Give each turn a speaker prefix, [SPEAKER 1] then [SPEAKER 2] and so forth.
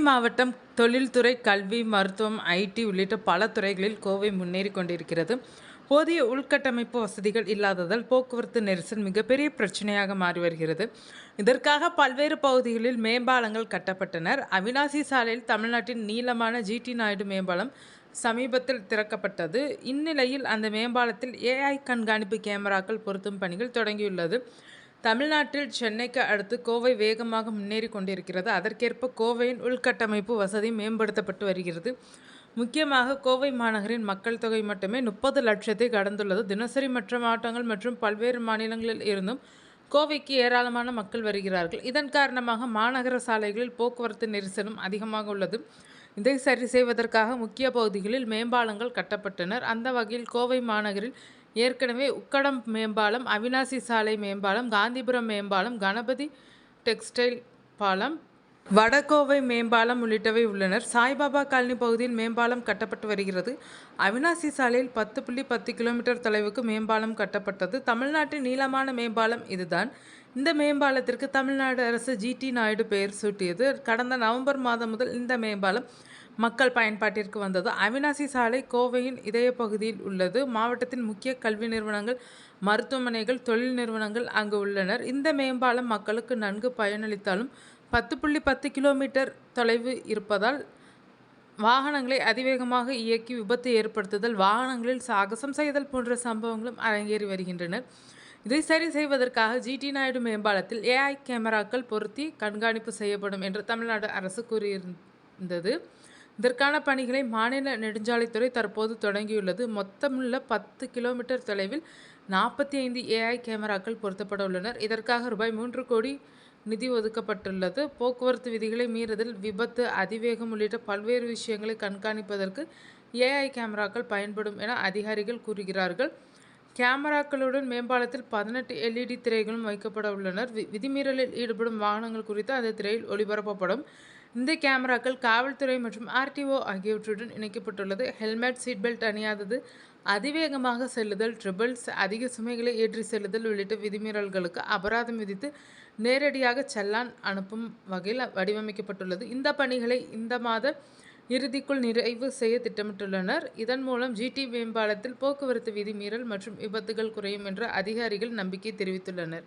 [SPEAKER 1] மாவட்டம் தொழில்துறை, கல்வி, மருத்துவம், ஐடி உள்ளிட்ட பல துறைகளில் கோவை முன்னேறி கொண்டிருக்கிறது. போதிய உள்கட்டமைப்பு வசதிகள் இல்லாததால் போக்குவரத்து நெரிசல் மிகப்பெரிய பிரச்சனையாக மாறி வருகிறது. இதற்காக பல்வேறு பகுதிகளில் மேம்பாலங்கள் கட்டப்பட்டனர். அவிநாசி சாலையில் தமிழ்நாட்டின் நீளமான ஜி.டி. நாயுடு மேம்பாலம் சமீபத்தில் திறக்கப்பட்டது. இந்நிலையில் அந்த மேம்பாலத்தில் ஏஐ கண்காணிப்பு கேமராக்கள் பொருத்தும் பணிகள் தொடங்கியுள்ளது. தமிழ்நாட்டில் சென்னைக்கு அடுத்து கோவை வேகமாக முன்னேறி கொண்டிருக்கிறது. அதற்கேற்ப கோவையின் உள்கட்டமைப்பு வசதி மேம்படுத்தப்பட்டு வருகிறது. முக்கியமாக கோவை மாநகரின் மக்கள் தொகை மட்டுமே 30 லட்சத்தை கடந்துள்ளது. தினசரி மற்ற மாவட்டங்கள் மற்றும் பல்வேறு மாநிலங்களில் இருந்தும் கோவைக்கு ஏராளமான மக்கள் வருகிறார்கள். இதன் காரணமாக மாநகர சாலைகளில் போக்குவரத்து நெரிசலும் அதிகமாக உள்ளது. இதை சரி செய்வதற்காக முக்கிய பகுதிகளில் மேம்பாலங்கள் கட்டப்பட்டனர். அந்த வகையில் கோவை மாநகரில் ஏற்கனவே உக்கடம் மேம்பாலம், அவிநாசி சாலை மேம்பாலம், காந்திபுரம் மேம்பாலம், கணபதி டெக்ஸ்டைல் பாலம், வடகோவை மேம்பாலம் உள்ளிட்டவை உள்ளனர். சாய்பாபா காலனி பகுதியில் மேம்பாலம் கட்டப்பட்டு வருகிறது. அவிநாசி சாலையில் 10.10 கிலோமீட்டர் தொலைவுக்கு மேம்பாலம் கட்டப்பட்டது. தமிழ்நாட்டின் நீளமான மேம்பாலம் இதுதான். இந்த மேம்பாலத்திற்கு தமிழ்நாடு அரசு ஜி.டி. நாயுடு பெயர் சூட்டியது. கடந்த நவம்பர் மாதம் முதல் இந்த மேம்பாலம் மக்கள் பயன்பாட்டிற்கு வந்தது. அவிநாசி சாலை கோவையின் இதய பகுதியில் உள்ளது. மாவட்டத்தின் முக்கிய கல்வி நிறுவனங்கள், மருத்துவமனைகள், தொழில் நிறுவனங்கள் அங்கு உள்ளனர். இந்த மேம்பாலம் மக்களுக்கு நன்கு பயனளித்தாலும் 10.10 கிலோமீட்டர் தொலைவு இருப்பதால் வாகனங்களை அதிவேகமாக இயக்கி விபத்து ஏற்படுத்துதல், வாகனங்களில் சாகசம் செய்தல் போன்ற சம்பவங்களும் அரங்கேறி வருகின்றன. இதை சரி செய்வதற்காக ஜி.டி. நாயுடு மேம்பாலத்தில் ஏஐ கேமராக்கள் பொருத்தி கண்காணிப்பு செய்யப்படும் என்று தமிழ்நாடு அரசு கூறியிருந்தது. இதற்கான பணிகளை மாநில நெடுஞ்சாலைத்துறை தற்போது தொடங்கியுள்ளது. மொத்தமுள்ள 10 கிலோமீட்டர் தொலைவில் 45 ஏஐ கேமராக்கள் பொருத்தப்பட உள்ளனர். இதற்காக ரூபாய் 3 கோடி நிதி ஒதுக்கப்பட்டுள்ளது. போக்குவரத்து விதிகளை மீறுதல், விபத்து, அதிவேகம் உள்ளிட்ட பல்வேறு விஷயங்களை கண்காணிப்பதற்கு ஏஐ கேமராக்கள் பயன்படும் என அதிகாரிகள் கூறுகிறார்கள். கேமராக்களுடன் மேம்பாலத்தில் 18 LED திரைகளும் வைக்கப்பட உள்ளனர். விதிமீறலில் ஈடுபடும் வாகனங்கள் குறித்து அந்த திரையில் ஒளிபரப்பப்படும். இந்த கேமராக்கள் காவல்துறை மற்றும் ஆர்டிஓ ஆகியவற்றுடன் இணைக்கப்பட்டுள்ளது. ஹெல்மெட், சீட் பெல்ட் அணியாதது, அதிவேகமாக செல்லுதல், ட்ரிபிள்ஸ், அதிக சுமைகளை ஏற்றி செல்லுதல் உள்ளிட்ட விதிமீறல்களுக்கு அபராதம் விதித்து நேரடியாக செல்லான் அனுப்பும் வகையில் வடிவமைக்கப்பட்டுள்ளது. இந்த பணிகளை இந்த மாத இறுதிக்குள் நிறைவு செய்ய திட்டமிட்டுள்ளனர். இதன் மூலம் ஜி.டி. மேம்பாலத்தில் போக்குவரத்து விதிமீறல் மற்றும் விபத்துகள் குறையும் என்று அதிகாரிகள் நம்பிக்கை தெரிவித்துள்ளனர்.